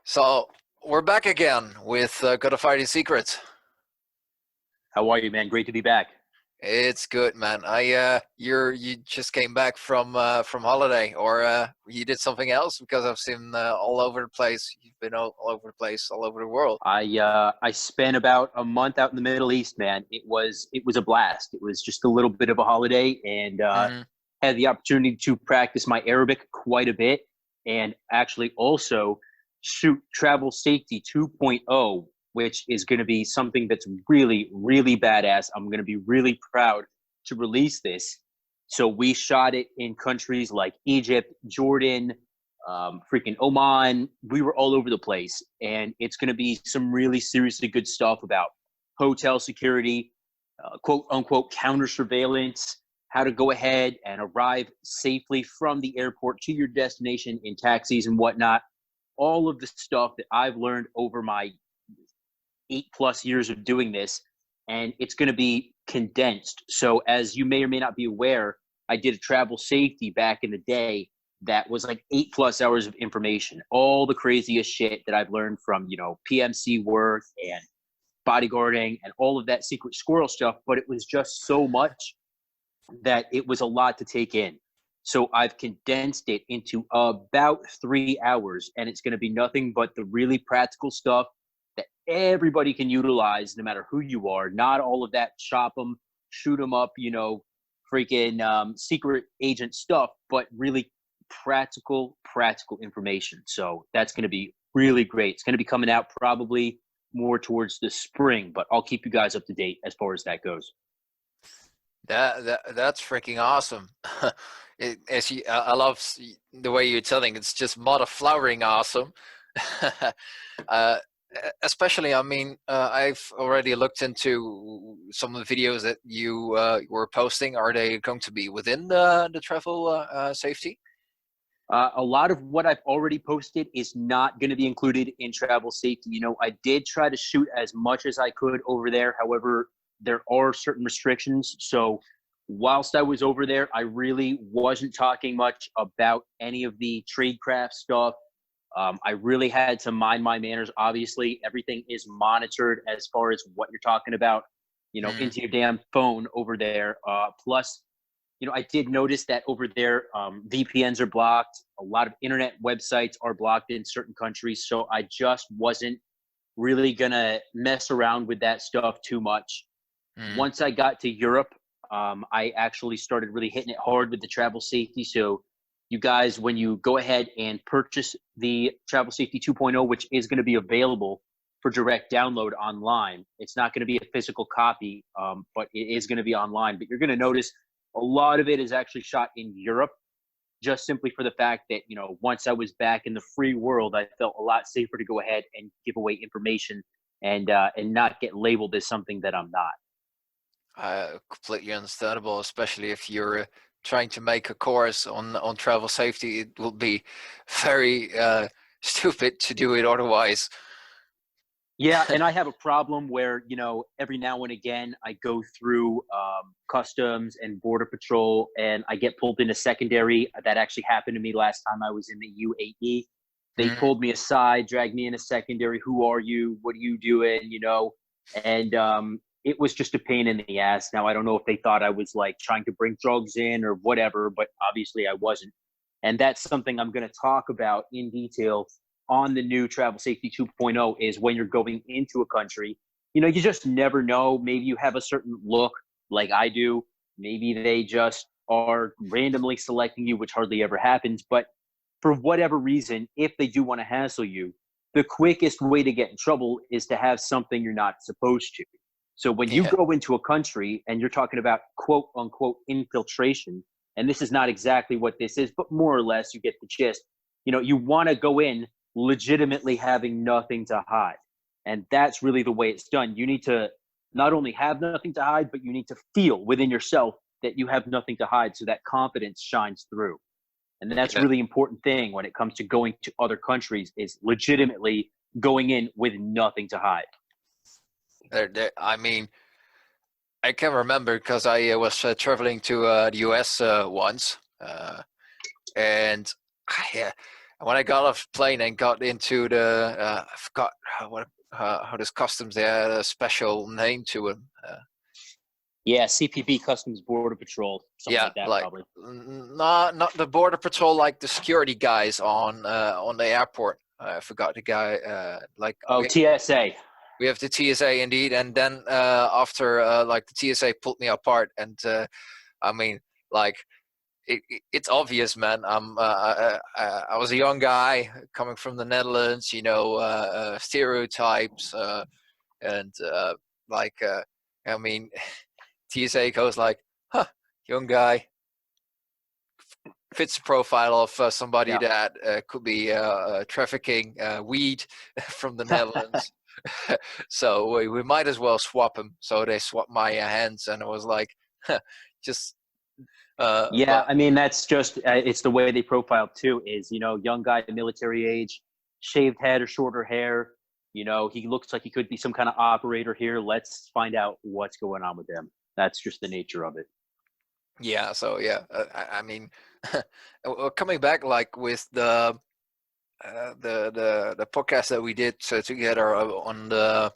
So we're back again with God of Fighting Secrets. How are you, man? Great to be back. It's good, man. You just came back from holiday, or you did something else? Because I've seen all over the place. You've been all over the place, all over the world. I spent about a month out in the Middle East, man. It was a blast. It was just a little bit of a holiday, and Hmm. had the opportunity to practice my Arabic quite a bit, and actually also shoot Travel Safety 2.0, which is going to be something that's really, really badass. I'm going to be really proud to release this. So we shot it in countries like Egypt, Jordan, freaking Oman. We were all over the place, and it's going to be some really seriously good stuff about hotel security, quote unquote counter surveillance, how to go ahead and arrive safely from the airport to your destination in taxis and whatnot. All of the stuff that I've learned over my 8+ years of doing this, and it's going to be condensed. So, as you may or may not be aware, I did a travel safety back in the day that was like 8+ hours of information, all the craziest shit that I've learned from, PMC work and bodyguarding and all of that secret squirrel stuff. But it was just so much that it was a lot to take in. So I've condensed it into about 3 hours, and it's going to be nothing but the really practical stuff that everybody can utilize no matter who you are. Not all of that chop them, shoot them up, freaking secret agent stuff, but really practical information. So that's going to be really great. It's going to be coming out probably more towards the spring, but I'll keep you guys up to date as far as that goes. That's freaking awesome. I love the way you're telling. It's just mother flowering awesome. uh, Especially, I mean, I've already looked into some of the videos that you were posting. Are they going to be within the travel safety? A lot of what I've already posted is not going to be included in travel safety. I did try to shoot as much as I could over there. However, there are certain restrictions. So whilst I was over there, I really wasn't talking much about any of the tradecraft stuff. I really had to mind my manners. Obviously, everything is monitored as far as what you're talking about, Mm. into your damn phone over there. Plus, I did notice that over there, VPNs are blocked. A lot of internet websites are blocked in certain countries. So I just wasn't really going to mess around with that stuff too much. Mm. Once I got to Europe, I actually started really hitting it hard with the travel safety. So you guys, when you go ahead and purchase the Travel Safety 2.0, which is going to be available for direct download online, it's not going to be a physical copy, but it is going to be online. But you're going to notice a lot of it is actually shot in Europe, just simply for the fact that, once I was back in the free world, I felt a lot safer to go ahead and give away information and not get labeled as something that I'm not. Completely understandable, especially if you're trying to make a course on travel safety. It will be very stupid to do it otherwise. Yeah, and I have a problem where, every now and again I go through customs and border patrol and I get pulled into secondary. That actually happened to me last time I was in the UAE. They Mm. pulled me aside, dragged me into secondary. Who are you? What are you doing? And it was just a pain in the ass. Now, I don't know if they thought I was like trying to bring drugs in or whatever, but obviously I wasn't. And that's something I'm going to talk about in detail on the new Travel Safety 2.0 is when you're going into a country. You just never know. Maybe you have a certain look like I do. Maybe they just are randomly selecting you, which hardly ever happens. But for whatever reason, if they do want to hassle you, the quickest way to get in trouble is to have something you're not supposed to. So when you Yeah. go into a country and you're talking about quote unquote infiltration, and this is not exactly what this is, but more or less you get the gist. You want to go in legitimately having nothing to hide. And that's really the way it's done. You need to not only have nothing to hide, but you need to feel within yourself that you have nothing to hide so that confidence shines through. And that's Yeah. really important thing when it comes to going to other countries is legitimately going in with nothing to hide. I mean, I can remember because I was traveling to the US once, and I, And when I got off the plane and got into the, I forgot how this customs, they had a special name to them. Yeah, CPB, Customs Border Patrol, something Yeah, like that, like probably. not the border patrol, like the security guys on the airport. I forgot the guy. Like Oh, TSA. we have the TSA indeed, and then after like the TSA pulled me apart, and I mean, like it's obvious, man. I was a young guy coming from the Netherlands, you know, stereotypes, and like I mean, TSA goes like, huh, young guy, fits the profile of somebody Yeah. that could be trafficking weed from the Netherlands. So we might as well swap him. So they swapped my hands, and it was like, just. Yeah, But I mean, that's just, it's the way they profile too, is, young guy, military age, shaved head or shorter hair. He looks like he could be some kind of operator here. Let's find out what's going on with him. That's just the nature of it. yeah, so yeah, I mean, coming back like with the podcast that we did together on the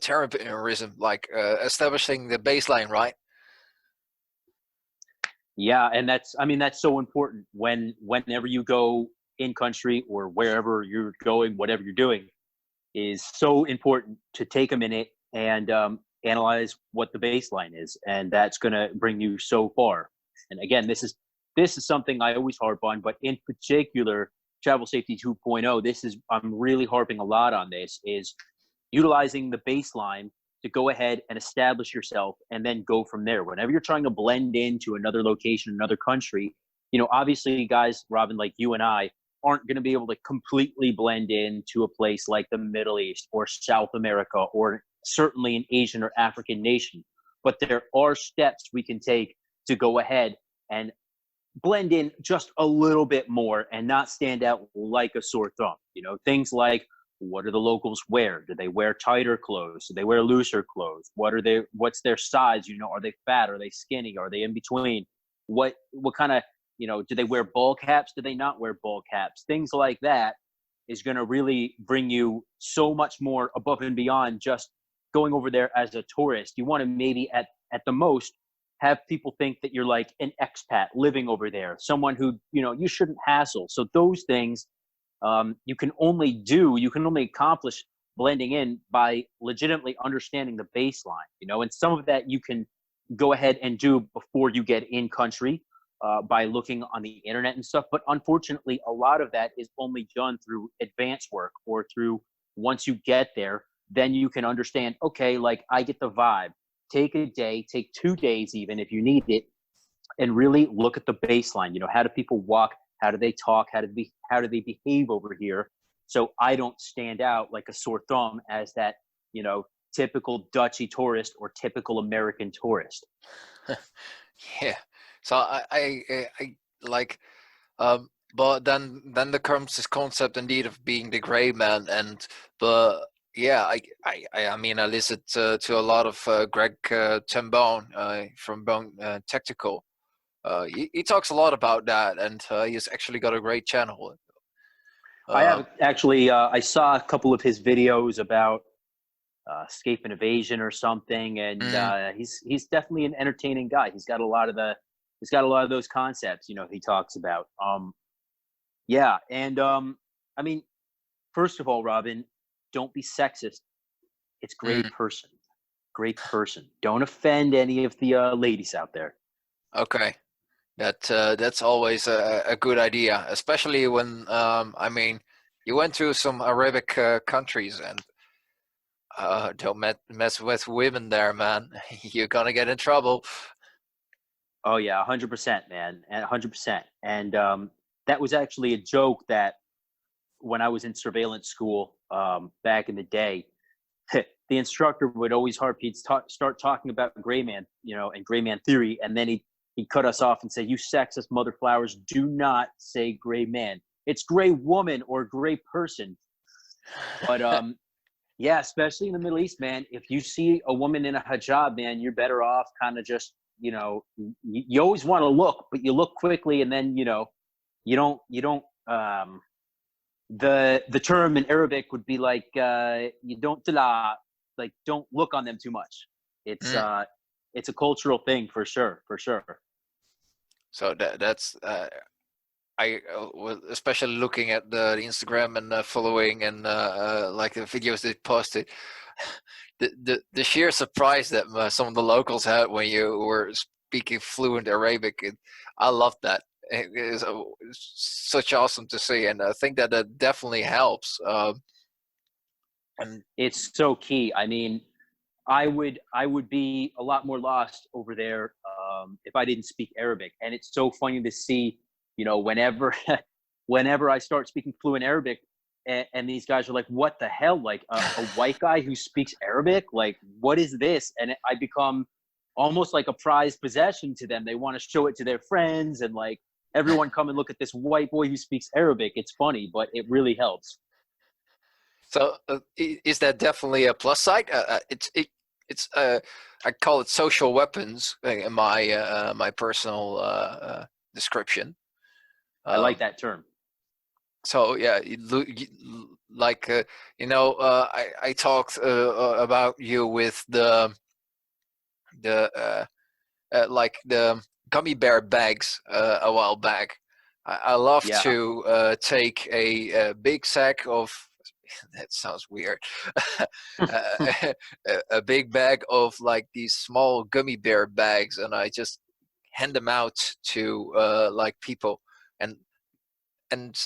terrorism, like establishing the baseline, right? Yeah, and that's so important whenever you go in country or wherever you're going, whatever you're doing, is so important to take a minute and analyze what the baseline is, and that's going to bring you so far. And again, this is something I always harp on, but in particular, Travel Safety 2.0, I'm really harping a lot on this, is utilizing the baseline to go ahead and establish yourself and then go from there. Whenever you're trying to blend into another location, another country, obviously, guys, Robin, like you and I, aren't going to be able to completely blend into a place like the Middle East or South America or certainly an Asian or African nation. But there are steps we can take to go ahead and blend in just a little bit more and not stand out like a sore thumb. Things like, what do the locals wear? Do they wear tighter clothes? Do they wear looser clothes? What's their size? Are they fat? Are they skinny? Are they in between? What kind of, do they wear ball caps? Do they not wear ball caps? Things like that is going to really bring you so much more above and beyond just going over there as a tourist. You want to maybe at the most have people think that you're like an expat living over there, someone who, you shouldn't hassle. So those things you can only accomplish blending in by legitimately understanding the baseline, and some of that you can go ahead and do before you get in country by looking on the internet and stuff. But unfortunately, a lot of that is only done through advanced work or through once you get there, then you can understand, okay, like I get the vibe. Take a day, take 2 days even if you need it, and really look at the baseline. How do people walk? How do they talk? How do they behave over here? So I don't stand out like a sore thumb as that, typical Dutchy tourist or typical American tourist. Yeah. So I like, but then there comes this concept indeed of being the gray man, and but yeah, I mean I listened to a lot of Greg Tambone from Bone Tactical. He talks a lot about that, and he's actually got a great channel. I Uh, have actually, I saw a couple of his videos about escape and evasion or something, and mm, he's definitely an entertaining guy. He's got a lot of those concepts, he talks about. Yeah, and I mean, first of all, Robin, don't be sexist. It's mm, great person. Don't offend any of the ladies out there. okay. That's always a good idea, especially when I mean you went to some Arabic countries, and don't mess with women there, man. You're gonna get in trouble. Oh yeah, 100%, man, and 100%. And that was actually a joke that when I was in surveillance school back in the day, the instructor would always start talking about gray man, and gray man theory, and then he'd cut us off and say, "You sexist mother flowers, do not say gray man. It's gray woman or gray person." But yeah, especially in the Middle East, man. If you see a woman in a hijab, man, you're better off kind of just, you always want to look, but you look quickly, and then you don't the term in Arabic would be like you don't like don't look on them too much. It's Mm. it's a cultural thing for sure, for sure. So that's I was especially looking at the Instagram and following and like the videos they posted. The sheer surprise that some of the locals had when you were speaking fluent Arabic, I love that. It's such awesome to see, and I think that that definitely helps. And It's so key. I mean, I would be a lot more lost over there if I didn't speak Arabic. And it's so funny to see, you know, whenever whenever I start speaking fluent Arabic, and these guys are like, "What the hell? Like a white guy who speaks Arabic? Like what is this?" And I become almost like a prized possession to them. They want to show it to their friends, and like everyone come and look at this white boy who speaks Arabic. It's funny, but it really helps. so, is that definitely a plus side? It's I call it social weapons in my my personal description. I like Um, that term. so yeah, like you know, I talked about you with the like the gummy bear bags a while back. I love Yeah. to take a big sack of. That sounds weird. A big bag of like these small gummy bear bags, and I just hand them out to like people, and and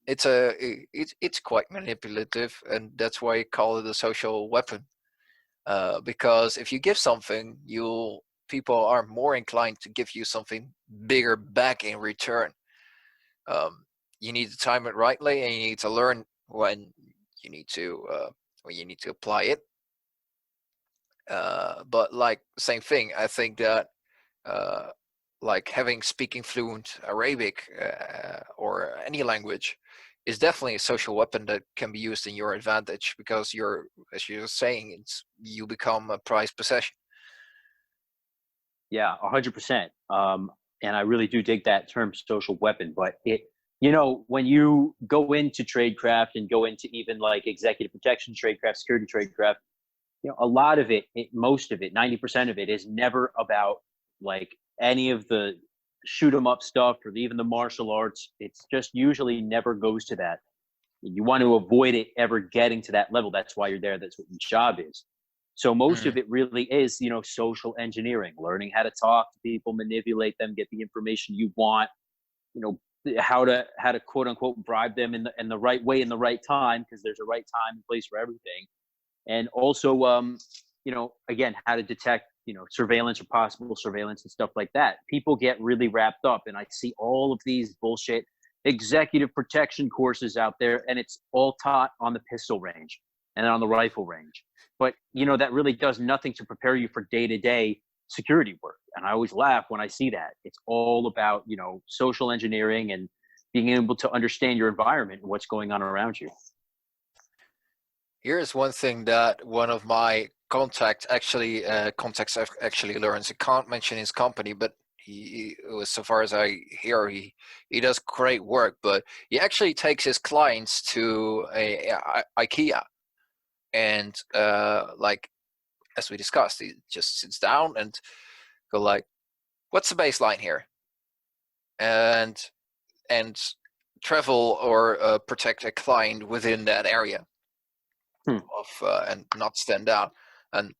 it's quite manipulative, and that's why I call it a social weapon. Because if you give something, you'll people are more inclined to give you something bigger back in return. Um, you need to time it rightly, and you need to learn you need to when you need to apply it. But like same thing, I think that uh, like having speaking fluent Arabic or any language is definitely a social weapon that can be used in your advantage because you're, as you're saying, it's you become a prized possession. Yeah, 100%. And I really do dig that term social weapon, but it, you know, when you go into tradecraft and go into even like executive protection tradecraft, security tradecraft, you know, a lot of it, most of it, 90% of it is never about like any of the shoot 'em up stuff or even the martial arts. It's just usually never goes to that. You want to avoid it ever getting to that level. That's why you're there. That's what your job is. So most Mm. of it really is, you know, social engineering, learning how to talk to people, manipulate them, get the information you want, you know, how to quote unquote bribe them in the right way in the right time, because there's a right time and place for everything. And also you know, again, how to detect, you know, surveillance or possible surveillance and stuff like that. People get really wrapped up, and I see all of these bullshit executive protection courses out there, and it's all taught on the pistol range and on the rifle range. But you know, that really does nothing to prepare you for day-to-day security work. And I always laugh when I see that. It's all about, you know, social engineering and being able to understand your environment and what's going on around you. Here's one thing that one of my contacts actually learns. I can't mention his company, but so far as I hear, he does great work. But he actually takes his clients to IKEA, and like as we discussed, he just sits down and go like, "What's the baseline here?" and and travel or protect a client within that area Hmm. of and not stand out. And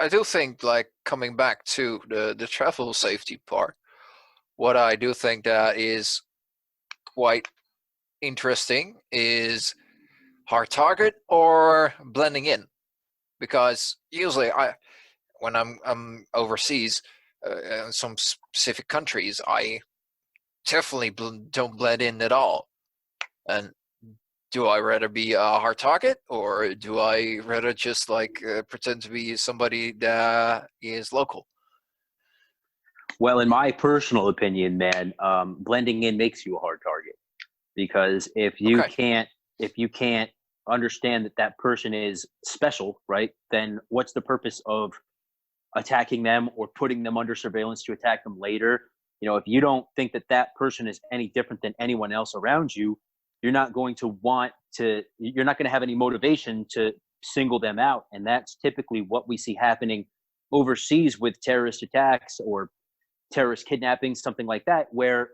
I do think, like coming back to the travel safety part, what I do think that is quite interesting is hard target or blending in, because usually when I'm overseas in some specific countries, I definitely don't blend in at all. And do I rather be a hard target, or do I rather just like pretend to be somebody that is local? Well, in my personal opinion, man, blending in makes you a hard target, because Okay. if you can't understand that that person is special, right? Then what's the purpose of attacking them or putting them under surveillance to attack them later? if you don't think that that person is any different than anyone else around you, you're not going to you're not going to have any motivation to single them out. And that's typically what we see happening overseas with terrorist attacks or terrorist kidnappings, something like that, where,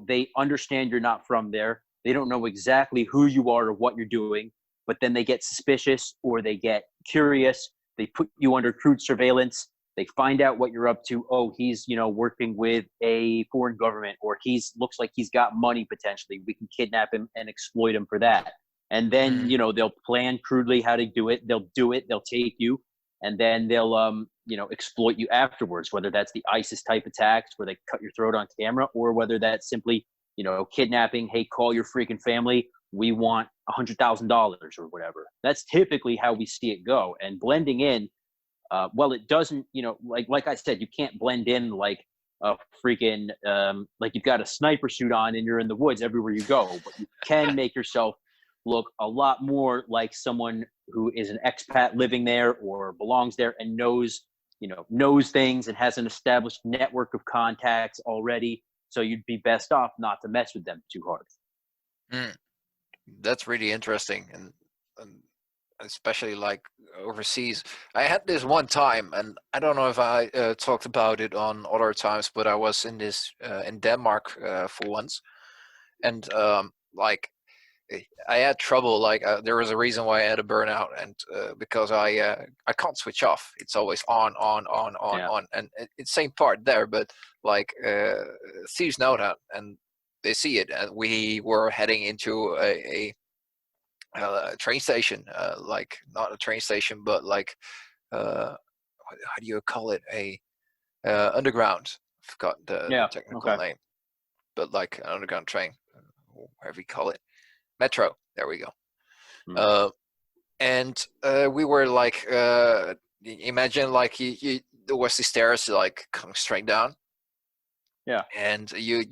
they understand you're not from there. They don't know exactly who you are or what you're doing, but then they get suspicious or they get curious. They put you under crude surveillance. They find out what you're up to. Oh, he's, working with a foreign government, or looks like he's got money potentially. We can kidnap him and exploit him for that. And then, Mm. they'll plan crudely how to do it. They'll do it. They'll take you, and then they'll, exploit you afterwards, whether that's the ISIS type attacks where they cut your throat on camera, or whether that's simply, kidnapping. Hey, call your freaking family. We want $100,000 or whatever. That's typically how we see it go. And blending in, well, it doesn't, like I said, you can't blend in like a freaking, like you've got a sniper suit on and you're in the woods everywhere you go, but you can make yourself look a lot more like someone who is an expat living there or belongs there and knows things and has an established network of contacts already. So you'd be best off not to mess with them too hard. Mm. That's really interesting, and especially like overseas. I had this one time, and I don't know if I talked about it on other times, but I was in Denmark for once, and like I had trouble. Like there was a reason why I had a burnout, and because I can't switch off. It's always Yeah. on, and it's same part there. But like thieves know that, and they see it. And we were heading into a train station, like not a train station, but like how do you call it? A underground. I forgot the Yeah. technical Okay. name, but like an underground train, whatever you call it. Metro. There we go. Hmm. Uh, and we were like, imagine like there was the stairs like coming straight down, Yeah. and you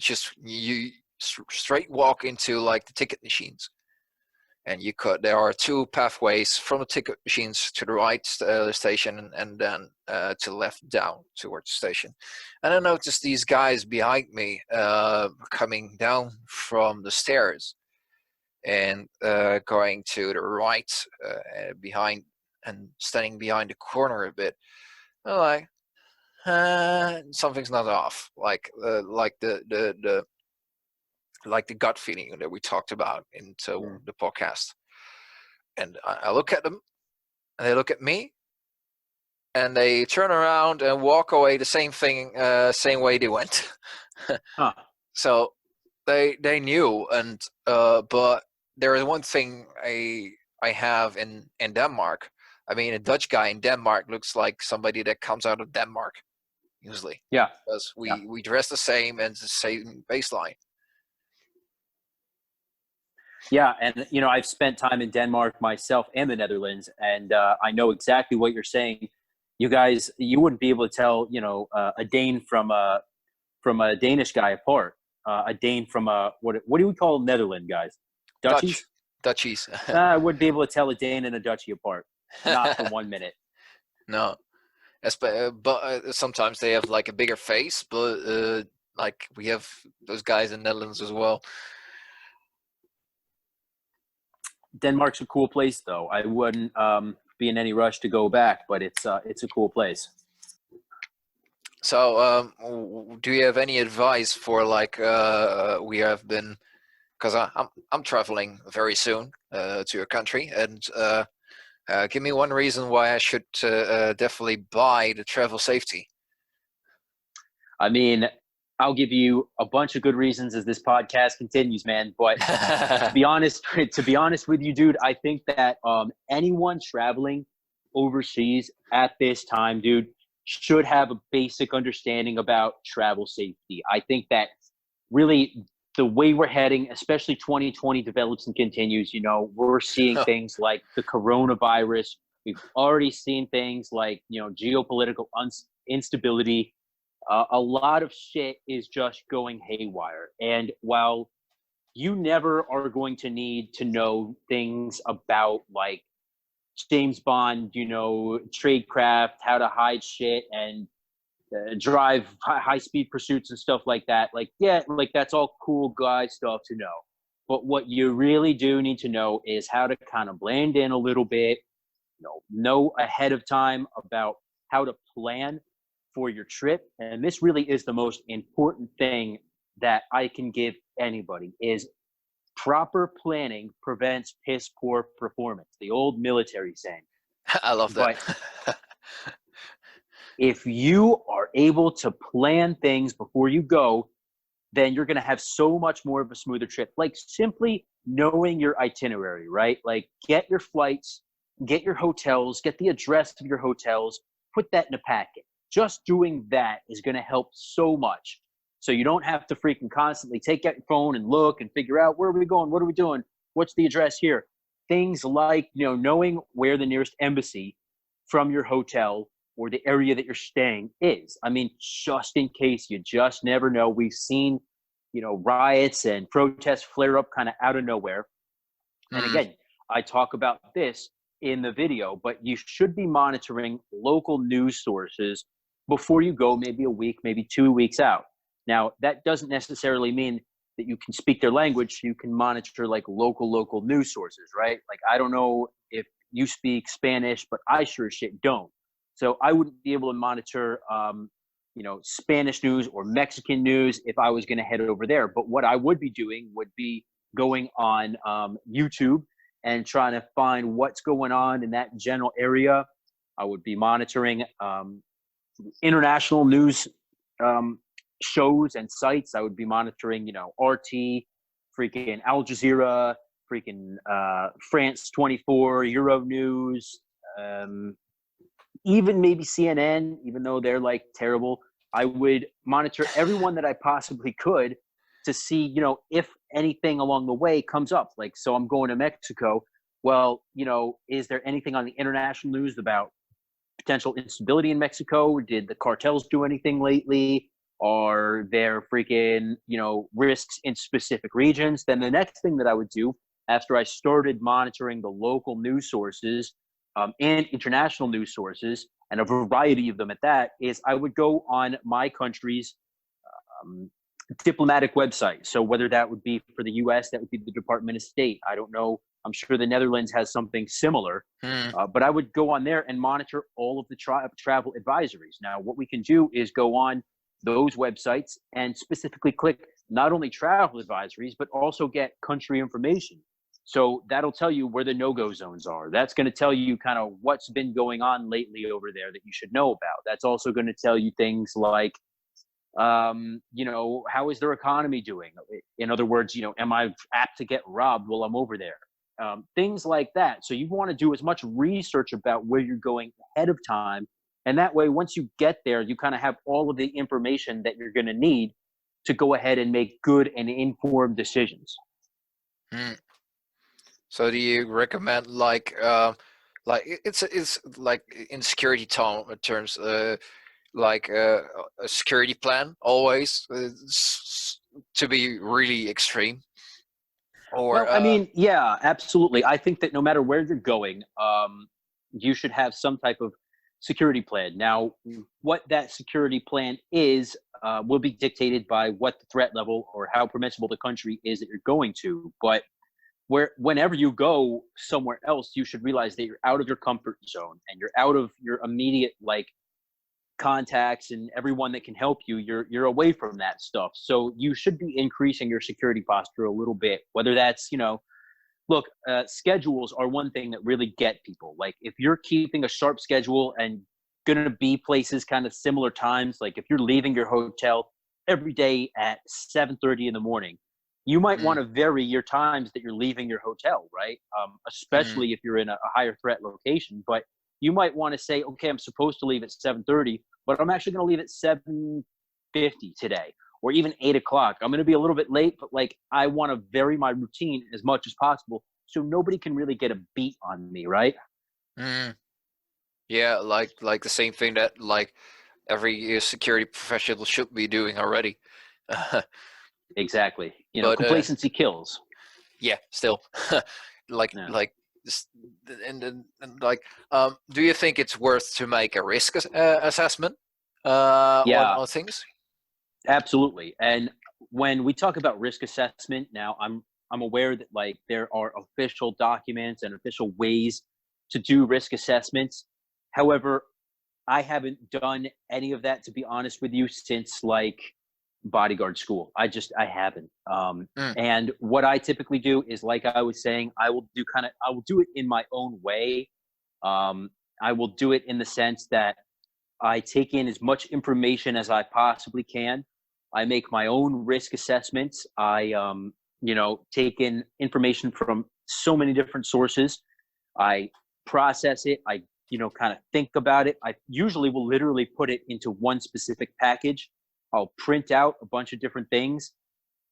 straight walk into like the ticket machines, and there are two pathways from the ticket machines to the right station, and then to the left down towards the station. And I noticed these guys behind me coming down from the stairs and going to the right behind and standing behind the corner a bit. I'm like, something's not off. Like the like the gut feeling that we talked about into Mm. the podcast. And I look at them, and they look at me, and they turn around and walk away the same way they went. Huh. So they knew, and but there is one thing I have in Denmark. I mean, a Dutch guy in Denmark looks like somebody that comes out of Denmark usually, Yeah. because Yeah. we dress the same and it's the same baseline. Yeah, and I've spent time in Denmark myself and the Netherlands, and I know exactly what you're saying. You guys, you wouldn't be able to tell, a Dane from a Danish guy apart. A Dane from a what do we call Netherlands guys? Dutchies? Dutch, Dutchies. I wouldn't be able to tell a Dane and a Dutchie apart. Not for 1 minute. No, but sometimes they have like a bigger face, but like we have those guys in Netherlands as well. Denmark's a cool place, though. I wouldn't be in any rush to go back, but it's a cool place. So, do you have any advice for like we have been, because I'm traveling very soon to your country, and give me one reason why I should definitely buy the travel safety. I mean, I'll give you a bunch of good reasons as this podcast continues, man. But to be honest, with you, dude, I think that anyone traveling overseas at this time, dude, should have a basic understanding about travel safety. I think that really the way we're heading, especially 2020 develops and continues, we're seeing things like the coronavirus. We've already seen things like, geopolitical instability. A lot of shit is just going haywire. And while you never are going to need to know things about like James Bond, tradecraft, how to hide shit, and drive high speed pursuits and stuff like that. Like, yeah, like that's all cool guy stuff to know. But what you really do need to know is how to kind of blend in a little bit, know ahead of time about how to plan for your trip. And this really is the most important thing that I can give anybody is proper planning prevents piss poor performance, the old military saying. I love that. But if you are able to plan things before you go, then you're going to have so much more of a smoother trip. Like simply knowing your itinerary, right? Like get your flights, get your hotels, get the address of your hotels, put that in a packet. Just doing that is going to help so much. So you don't have to freaking constantly take out your phone and look and figure out where are we going? What are we doing? What's the address here? Things like, knowing where the nearest embassy from your hotel or the area that you're staying is. I mean, just in case, you just never know. We've seen, riots and protests flare up kind of out of nowhere. And again, I talk about this in the video, but you should be monitoring local news sources before you go, maybe a week, maybe 2 weeks out. Now, that doesn't necessarily mean that you can speak their language. You can monitor like local news sources, right? Like, I don't know if you speak Spanish, but I sure as shit don't. So I wouldn't be able to monitor, Spanish news or Mexican news if I was going to head over there. But what I would be doing would be going on YouTube and trying to find what's going on in that general area. I would be monitoring international news shows and sites. I would be monitoring, RT, freaking Al Jazeera, freaking France 24, Euro News, even maybe CNN, even though they're like terrible. I would monitor everyone that I possibly could to see, if anything along the way comes up. Like, so I'm going to Mexico. Well, is there anything on the international news about potential instability in Mexico? Did the cartels do anything lately? Are there freaking, risks in specific regions? Then the next thing that I would do after I started monitoring the local news sources and international news sources, and a variety of them at that, is I would go on my country's diplomatic website. So whether that would be for the US, that would be the Department of State. I don't know. I'm sure the Netherlands has something similar. But I would go on there and monitor all of the travel advisories. Now, what we can do is go on those websites and specifically click not only travel advisories, but also get country information. So that'll tell you where the no-go zones are. That's going to tell you kind of what's been going on lately over there that you should know about. That's also going to tell you things like, how is their economy doing? In other words, am I apt to get robbed while I'm over there? Things like that. So you want to do as much research about where you're going ahead of time. And that way, once you get there, you kind of have all of the information that you're going to need to go ahead and make good and informed decisions. So do you recommend like it's like in security terms, like a security plan always to be really extreme? Or Well, I mean, yeah, absolutely. I think that no matter where you're going, you should have some type of security plan. Now, what that security plan is will be dictated by what the threat level or how permissible the country is that you're going to. But whenever you go somewhere else, you should realize that you're out of your comfort zone and you're out of your immediate contacts and everyone that can help you. You're away from that stuff. So you should be increasing your security posture a little bit, whether that's, look, schedules are one thing that really get people. Like if you're keeping a sharp schedule and going to be places kind of similar times, like if you're leaving your hotel every day at 7:30 in the morning, you might want to vary your times that you're leaving your hotel, right? Especially if you're in a higher threat location. But you might want to say, okay, I'm supposed to leave at 7:30, but I'm actually going to leave at 7:50 today, or even 8 o'clock. I'm going to be a little bit late, but I want to vary my routine as much as possible so nobody can really get a beat on me, right? Yeah, like the same thing that every security professional should be doing already. Exactly. But, complacency kills. Yeah, still, Yeah. and do you think it's worth to make a risk assessment Yeah, on things. absolutely. And when we talk about risk assessment, now I'm aware that like there are official documents and official ways to do risk assessments. However, I haven't done any of that, to be honest with you, since like bodyguard school. I haven't. Mm, And what I typically do is, like I was saying, I will do it in my own way. I will do it in the sense that I take in as much information as I possibly can. I make my own risk assessments. Take in information from so many different sources. I process it. Kind of think about it. I usually will literally put it into one specific package. I'll print out a bunch of different things,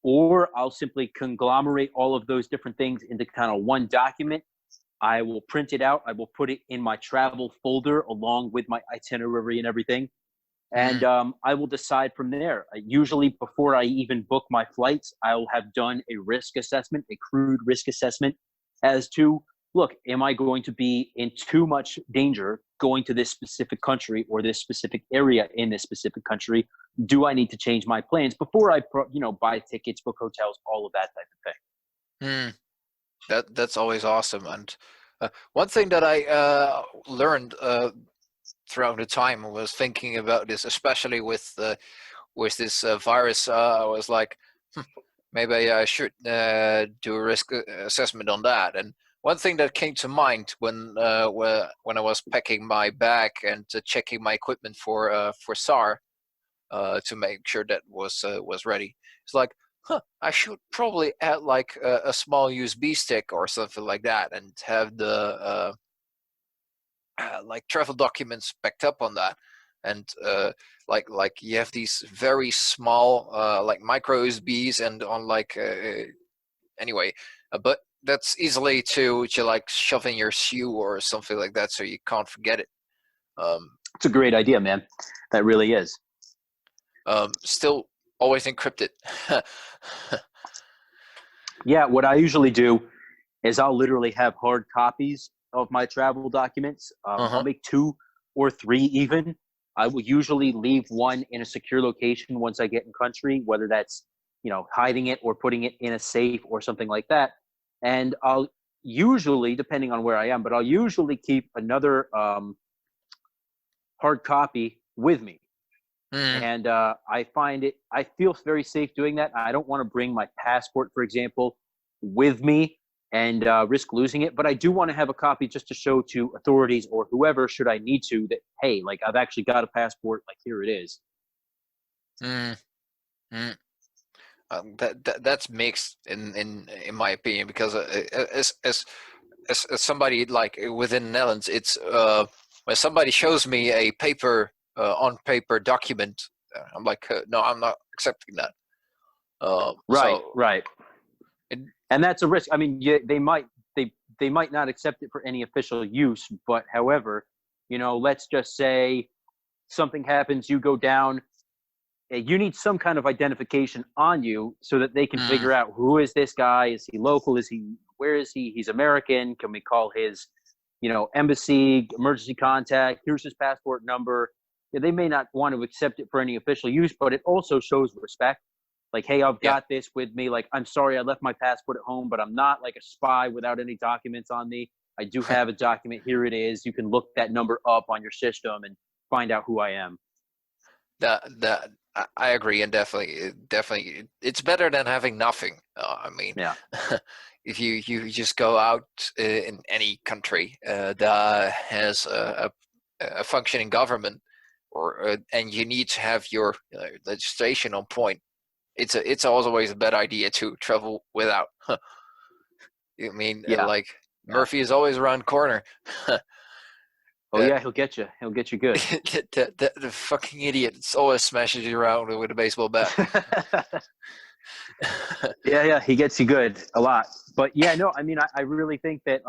or I'll simply conglomerate all of those different things into kind of one document. I will print it out. I will put it in my travel folder along with my itinerary and everything. And mm, I will decide from there. Usually, before I even book my flights, I'll have done a risk assessment, a crude risk assessment, as to look, am I going to be in too much danger going to this specific country or this specific area in this specific country? Do I need to change my plans before I, buy tickets, book hotels, all of that type of thing? mm. That's always awesome. And one thing that I learned throughout the time was thinking about this, especially with this virus. I was like, maybe I should do a risk assessment on that. And one thing that came to mind when I was packing my bag and checking my equipment for SAR to make sure that was ready, it's like, I should probably add like a small USB stick or something like that, and have the like travel documents backed up on that. And like you have these very small like micro USBs and on like anyway, but that's easily to like shove in your shoe or something like that, so you can't forget it. Um, It's a great idea, man. That really is. Still always encrypted. Yeah, what I usually do is I'll literally have hard copies of my travel documents. I'll Uh-huh. make two or three even. I will usually leave one in a secure location once I get in country, whether that's, hiding it or putting it in a safe or something like that. And I'll usually, depending on where I am, but I'll usually keep another hard copy with me. Mm, And I feel very safe doing that. I don't want to bring my passport, for example, with me and risk losing it. But I do want to have a copy just to show to authorities or whoever, should I need to, that, hey, like I've actually got a passport, like here it is. mm, mm. That's mixed in my opinion, because as somebody like within the Netherlands, it's when somebody shows me a paper on paper document, I'm like, no, I'm not accepting that. Right, So right. it, And that's a risk. I mean, yeah, they might not accept it for any official use, but however, let's just say something happens, you go down, you need some kind of identification on you so that they can mm, figure out, who is this guy? Is he local? Where is he? He's American. Can we call his, embassy, emergency contact? Here's his passport number. Yeah, they may not want to accept it for any official use, but it also shows respect. Like, hey, I've yeah. got this with me. Like, I'm sorry, I left my passport at home, but I'm not like a spy without any documents on me. I do have a document. Here it is. You can look that number up on your system and find out who I am. That I agree, and definitely it's better than having nothing. I mean, Yeah. if you just go out in any country that has a functioning government, or and you need to have your legislation on point, it's always a bad idea to travel without. I mean, Yeah. like Yeah. Murphy is always around the corner. Oh that yeah, he'll get you. He'll get you good. the fucking idiot, it's always smashes you around with a baseball bat. Yeah, yeah, he gets you good a lot. But yeah, no, I mean, I really think that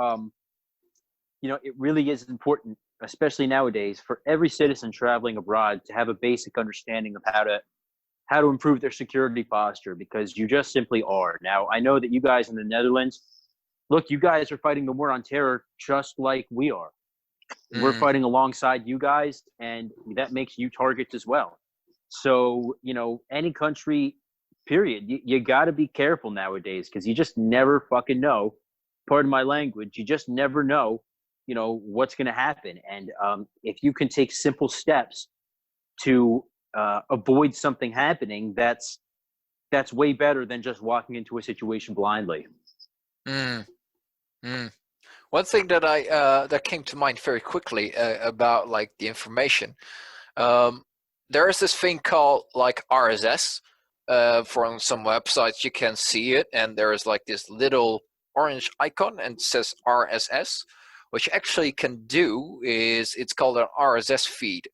it really is important, especially nowadays, for every citizen traveling abroad to have a basic understanding of how to improve their security posture, because you just simply are. Now, I know that you guys in the Netherlands, look, you guys are fighting the war on terror just like we are. We're Mm, fighting alongside you guys, and that makes you targets as well. So, any country, period, you got to be careful nowadays because you just never fucking know. Pardon my language. You just never know, what's going to happen. And if you can take simple steps to avoid something happening, that's way better than just walking into a situation blindly. mm, mm. One thing that that came to mind very quickly about like the information, um, there is this thing called like RSS. For some websites, you can see it, and there is like this little orange icon, and it says RSS. What you actually can do is it's called an RSS feed,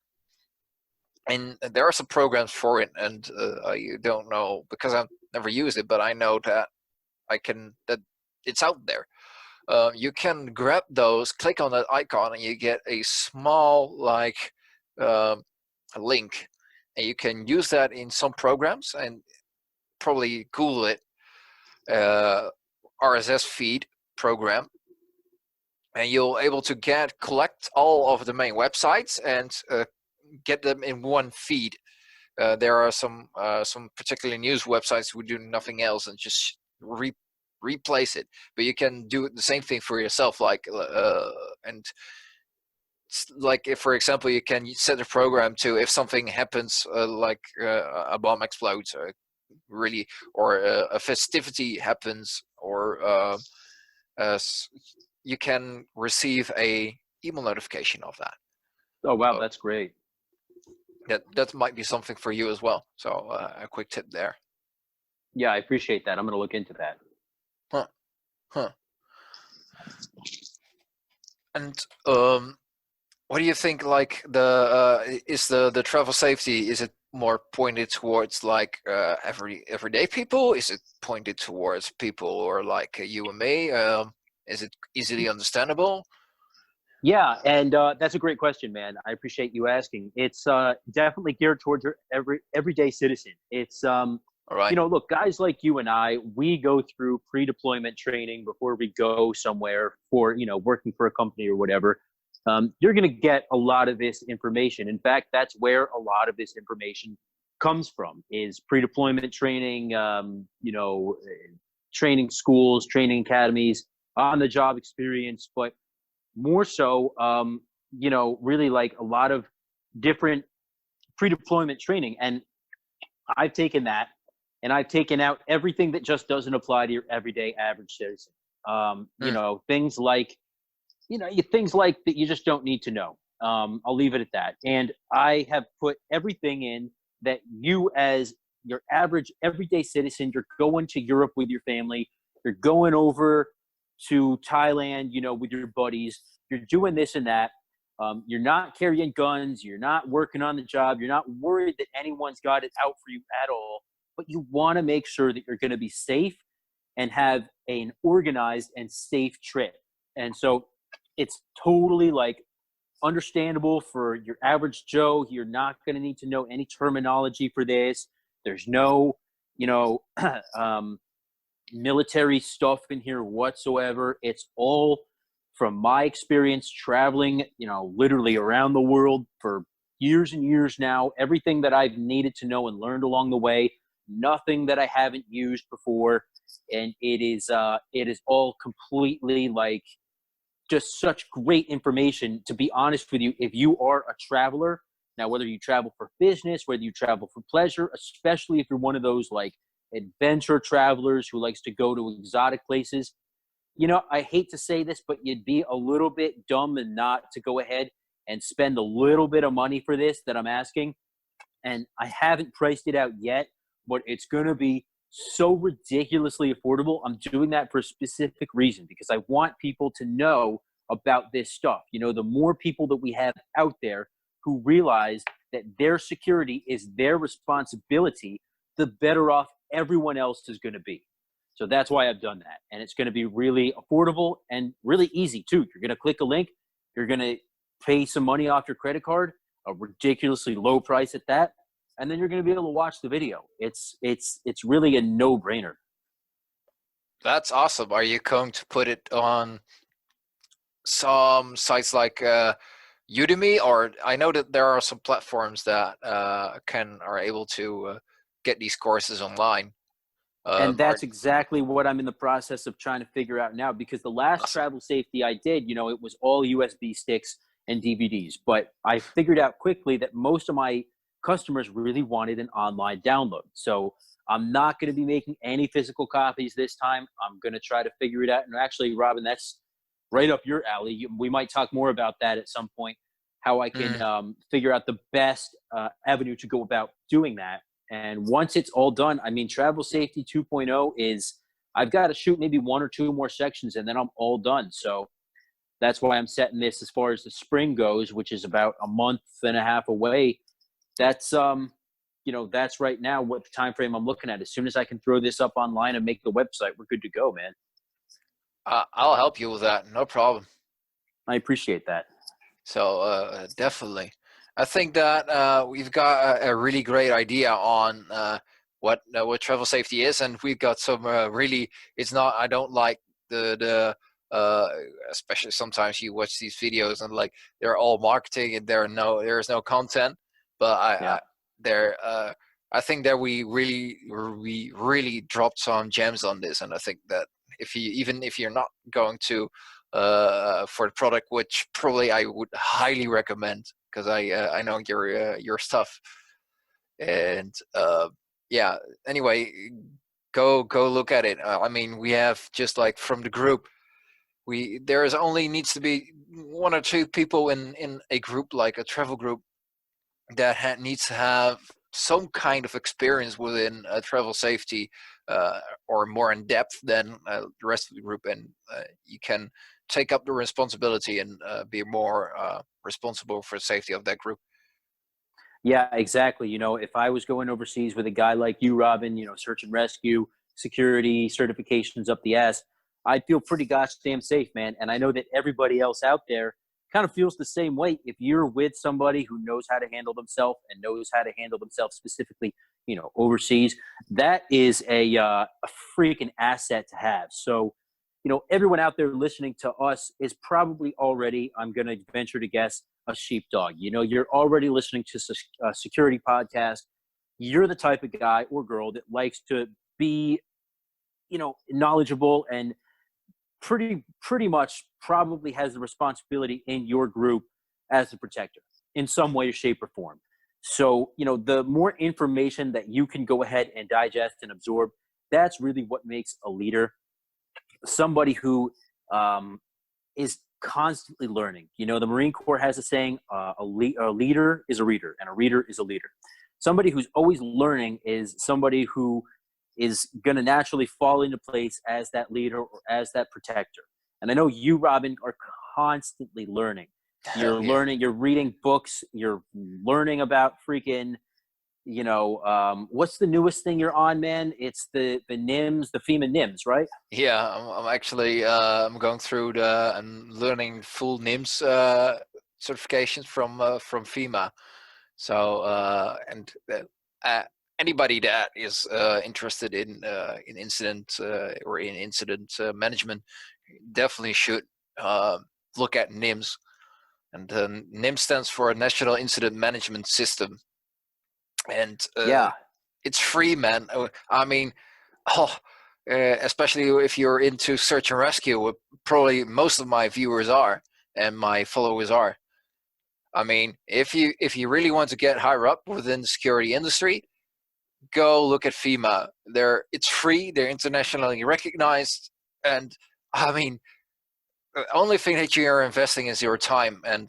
and there are some programs for it, and I don't know because I've never used it, but I know that that it's out there. You can grab those, click on that icon, and you get a small like um, a link, and you can use that in some programs and probably Google it, uh, RSS feed program, and you'll able to collect all of the main websites and get them in one feed. There are some particular news websites who do nothing else and just replace it, but you can do the same thing for yourself, and like if, for example, you can set a program to if something happens, a bomb explodes, really, or a festivity happens, or uh, you can receive a email notification of that. Oh, wow, So that's great. that might be something for you as well. So a quick tip there. Yeah, I appreciate that. I'm going to look into that. Huh. Huh. And what do you think? Like is the travel safety? Is it more pointed towards like everyday people? Is it pointed towards people or like you and me? Is it easily understandable? Yeah, and that's a great question, man. I appreciate you asking. It's definitely geared towards your everyday citizen. It's All right. look, guys like you and I, we go through pre-deployment training before we go somewhere for working for a company or whatever. You're going to get a lot of this information. In fact, that's where a lot of this information comes from is pre-deployment training. Training schools, training academies, on the job experience, but more so, really like a lot of different pre-deployment training. And I've taken that and I've taken out everything that just doesn't apply to your everyday average citizen. Mm, Things like that you just don't need to know. I'll leave it at that. And I have put everything in that you as your average everyday citizen, you're going to Europe with your family, you're going over to Thailand, with your buddies. You're doing this and that. You're not carrying guns. You're not working on the job. You're not worried that anyone's got it out for you at all. But you want to make sure that you're going to be safe and have an organized and safe trip. And so it's totally like understandable for your average Joe. You're not going to need to know any terminology for this. There's no, military stuff in here whatsoever. It's all from my experience traveling, literally around the world for years and years now. Everything that I've needed to know and learned along the way, nothing that I haven't used before. And it is all completely like just such great information. To be honest with you, if you are a traveler, now whether you travel for business, whether you travel for pleasure, especially if you're one of those like adventure travelers who likes to go to exotic places, I hate to say this, but you'd be a little bit dumb and not to go ahead and spend a little bit of money for this that I'm asking. And I haven't priced it out yet, but it's going to be so ridiculously affordable. I'm doing that for a specific reason because I want people to know about this stuff. The more people that we have out there who realize that their security is their responsibility, the better off everyone else is going to be. So that's why I've done that. And it's going to be really affordable and really easy too. You're going to click a link. You're going to pay some money off your credit card, a ridiculously low price at that. And then you're going to be able to watch the video. It's really a no-brainer. that's awesome. Are you going to put it on some sites like Udemy, or I know that there are some platforms that are able to get these courses online. And Or that's exactly what I'm in the process of trying to figure out now, because the last awesome. travel safety I did, it was all USB sticks and DVDs. But I figured out quickly that most of my customers really wanted an online download. So I'm not going to be making any physical copies this time. I'm going to try to figure it out. And actually, Robin, that's right up your alley. We might talk more about that at some point, how I can Mm. figure out the best avenue to go about doing that. And once it's all done, I mean, Travel Safety 2.0 is, I've got to shoot maybe one or two more sections and then I'm all done. So that's why I'm setting this as far as the spring goes, which is about a month and a half away. That's, that's right now what the time frame I'm looking at. As soon as I can throw this up online and make the website, we're good to go, man. I'll help you with that, no problem. I appreciate that. So definitely, I think that we've got a really great idea on what travel safety is, and we've got some really. It's not. I don't like the uh, especially sometimes you watch these videos and like they're all marketing and there is no content. But Yeah. I think that we really dropped some gems on this, and I think that even if you're not going to for the product, which probably I would highly recommend because I know your stuff. And yeah, anyway, go look at it. I mean, we have just like from the group, there is only needs to be one or two people in a group like a travel group that needs to have some kind of experience within travel safety or more in depth than the rest of the group, and you can take up the responsibility and be more responsible for the safety of that group. Yeah, exactly. If I was going overseas with a guy like you, Robin, search and rescue, security, certifications up the ass, I'd feel pretty gosh damn safe, man. And I know that everybody else out there kind of feels the same way. If you're with somebody who knows how to handle themselves and knows how to handle themselves specifically, overseas, that is a freaking asset to have. So, everyone out there listening to us is probably already, I'm going to venture to guess, a sheepdog. You're already listening to a security podcast. You're the type of guy or girl that likes to be, knowledgeable and pretty much probably has the responsibility in your group as the protector in some way, shape, or form. So, the more information that you can go ahead and digest and absorb, that's really what makes a leader. Somebody who is constantly learning. The Marine Corps has a saying, a leader is a reader and a reader is a leader. Somebody who's always learning is somebody who is going to naturally fall into place as that leader or as that protector. And I know you, Robin, are constantly learning. You're Yeah. learning, you're reading books, you're learning about freaking, what's the newest thing you're on, man? It's the NIMS, the FEMA NIMS, right? Yeah, I'm actually I'm going through I'm learning full NIMS certifications from FEMA. So and anybody that is interested in incident or in incident management definitely should look at NIMS. And NIMS stands for National Incident Management System, and Yeah. it's free, man. I mean, oh, especially if you're into search and rescue, what probably most of my viewers are and my followers are. I mean, if you really want to get higher up within the security industry, go look at FEMA. It's free. They're internationally recognized, and I mean, the only thing that you're investing is your time, and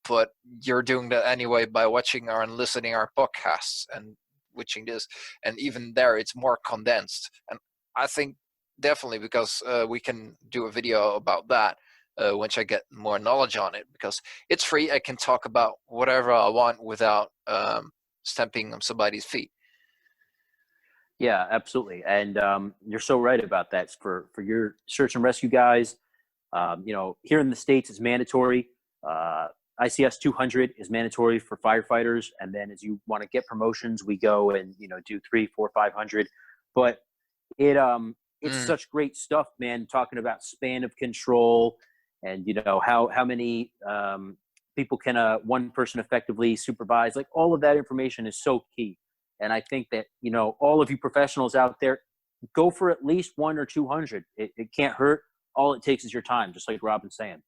but you're doing that anyway by watching and listening our podcasts and watching this, and even there it's more condensed. And I think definitely because we can do a video about that once I get more knowledge on it, because it's free. I can talk about whatever I want without stamping on somebody's feet. Yeah, absolutely. And you're so right about that. For your search and rescue guys, here in the States, it's mandatory. Uh, ICS 200 is mandatory for firefighters. And then as you want to get promotions, we go and, do 3, 4, 500. But it's Mm. such great stuff, man, talking about span of control and how many people can one person effectively supervise. Like, all of that information is so key. And I think that all of you professionals out there, go for at least 1 or 200. It can't hurt. All it takes is your time, just like Robin's saying.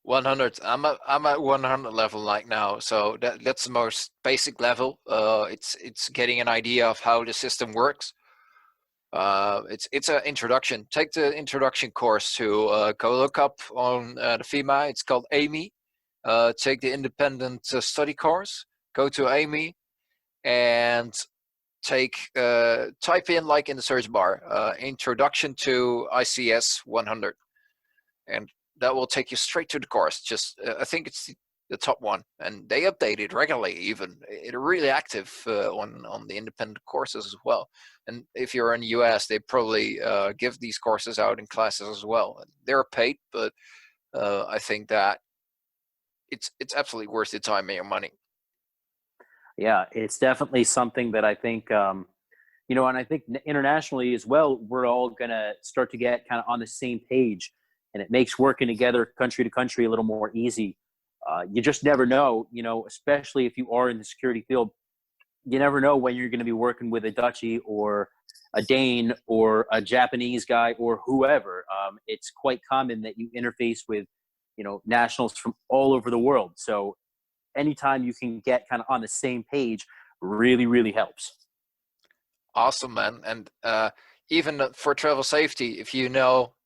100. I'm at 100 level like now, so that's the most basic level. It's getting an idea of how the system works. It's an introduction. Take the introduction course to go look up on the FEMA. It's called AMI. Take the independent study course. Go to AMI and type in, like in the search bar, introduction to ICS 100, and that will take you straight to the course. Just I think it's the top one, and they update it regularly. Even they're really active on the independent courses as well. And if you're in the US, they probably give these courses out in classes as well. They're paid, but I think that it's absolutely worth your time and your money. Yeah, it's definitely something that I think, and I think internationally as well, we're all going to start to get kind of on the same page, and it makes working together country to country a little more easy. You just never know, especially if you are in the security field, you never know when you're going to be working with a Dutchie or a Dane or a Japanese guy or whoever. It's quite common that you interface with, nationals from all over the world. So anytime you can get kind of on the same page really, really helps. Awesome, man. And even for travel safety, if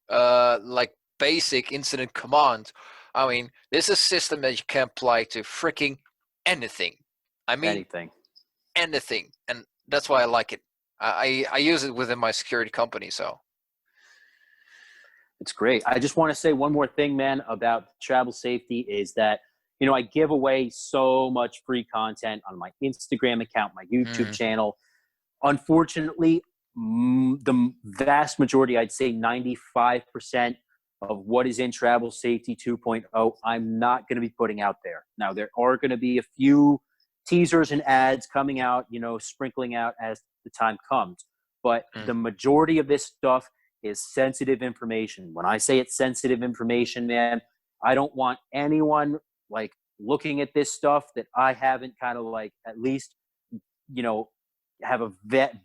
like basic incident command, I mean, this is a system that you can apply to freaking anything. I mean, Anything. anything. And that's why I like it. I use it within my security company, so. It's great. I just want to say one more thing, man, about travel safety is that, I give away so much free content on my Instagram account, my YouTube channel. Unfortunately, the vast majority, I'd say 95% of what is in Travel Safety 2.0, I'm not going to be putting out there. Now, there are going to be a few teasers and ads coming out, sprinkling out as the time comes. But the majority of this stuff is sensitive information. When I say it's sensitive information, man, I don't want anyone like looking at this stuff that I haven't kind of like at least, have a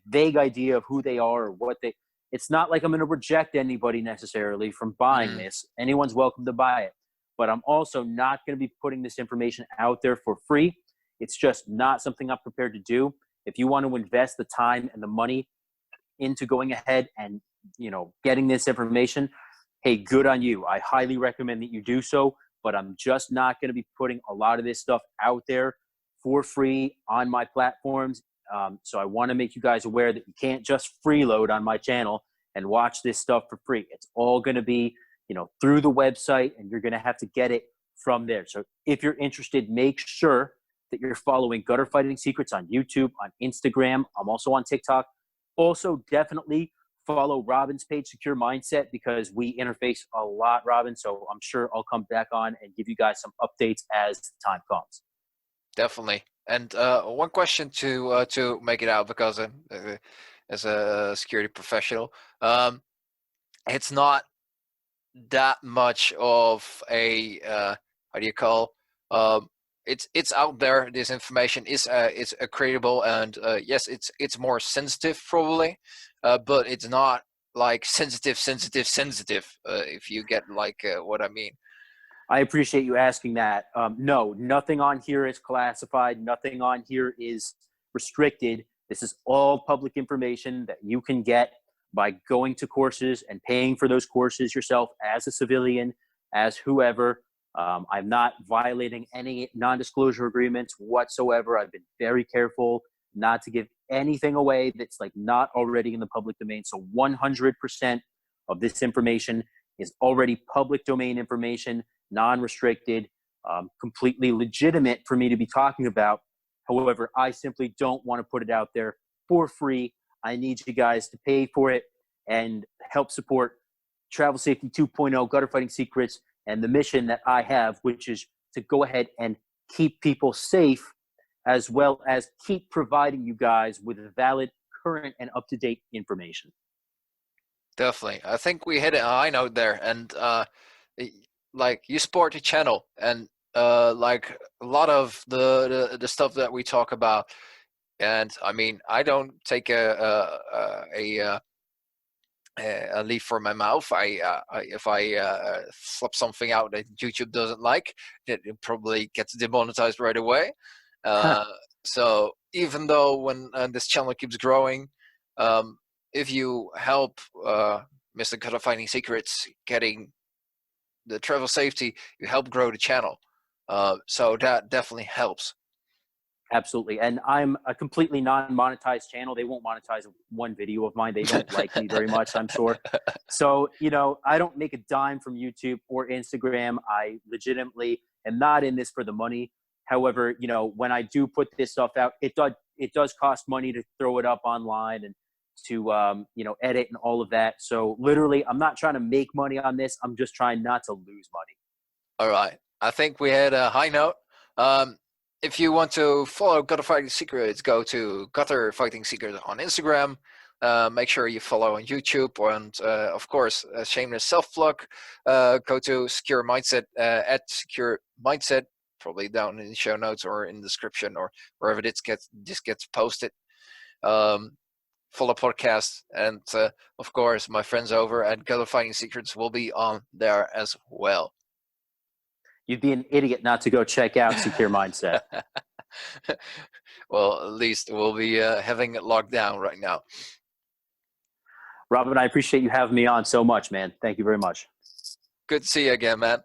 vague idea of who they are or what they. It's not like I'm going to reject anybody necessarily from buying this. Anyone's welcome to buy it. But I'm also not going to be putting this information out there for free. It's just not something I'm prepared to do. If you want to invest the time and the money into going ahead and, getting this information, hey, good on you. I highly recommend that you do so. But I'm just not going to be putting a lot of this stuff out there for free on my platforms. So I want to make you guys aware that you can't just freeload on my channel and watch this stuff for free. It's all going to be, through the website, and you're going to have to get it from there. So if you're interested, make sure that you're following Gutter Fighting Secrets on YouTube, on Instagram. I'm also on TikTok. Also, definitely follow Robin's page, Secure Mindset, because we interface a lot, Robin. So I'm sure I'll come back on and give you guys some updates as the time comes. Definitely. And one question to make it out, because as a security professional, it's not that much of a how do you call? It's out there. This information is it's creatable, and yes, it's more sensitive probably, but it's not like sensitive. If you get like what I mean. I appreciate you asking that. No, nothing on here is classified. Nothing on here is restricted. This is all public information that you can get by going to courses and paying for those courses yourself as a civilian, as whoever. I'm not violating any non-disclosure agreements whatsoever. I've been very careful not to give anything away that's like not already in the public domain. So 100% of this information is already public domain information, non-restricted, completely legitimate for me to be talking about. However, I simply don't want to put it out there for free. I need you guys to pay for it and help support Travel Safety 2.0, Gutter Fighting Secrets, and the mission that I have, which is to go ahead and keep people safe, as well as keep providing you guys with valid, current, and up-to-date information. Definitely. I think we hit a high note there. And like you support the channel, and like a lot of the stuff that we talk about. And I mean, I don't take a leaf from my mouth. If I slap something out that YouTube doesn't like, it probably gets demonetized right away. Uh, so even though when this channel keeps growing, um, if you help Mr. Cutter Finding Secrets getting the travel safety, you help grow the channel. So that definitely helps. Absolutely. And I'm a completely non-monetized channel. They won't monetize one video of mine. They don't like me very much, I'm sure. So, I don't make a dime from YouTube or Instagram. I legitimately am not in this for the money. However, when I do put this stuff out, it does cost money to throw it up online and to edit and all of that. So literally, I'm not trying to make money on this. I'm just trying not to lose money. All right. I think we had a high note. If you want to follow Gutter Fighting Secrets, go to Gutter Fighting Secrets on Instagram. Make sure you follow on YouTube, and of course, shameless self-plug. Go to Secure Mindset at Secure Mindset, probably down in the show notes or in the description or wherever this gets posted. Follow podcast, and of course, my friends over at Gutter Fighting Secrets will be on there as well. You'd be an idiot not to go check out Secure Mindset. Well, at least we'll be having it locked down right now. Robin, I appreciate you having me on so much, man. Thank you very much. Good to see you again, man.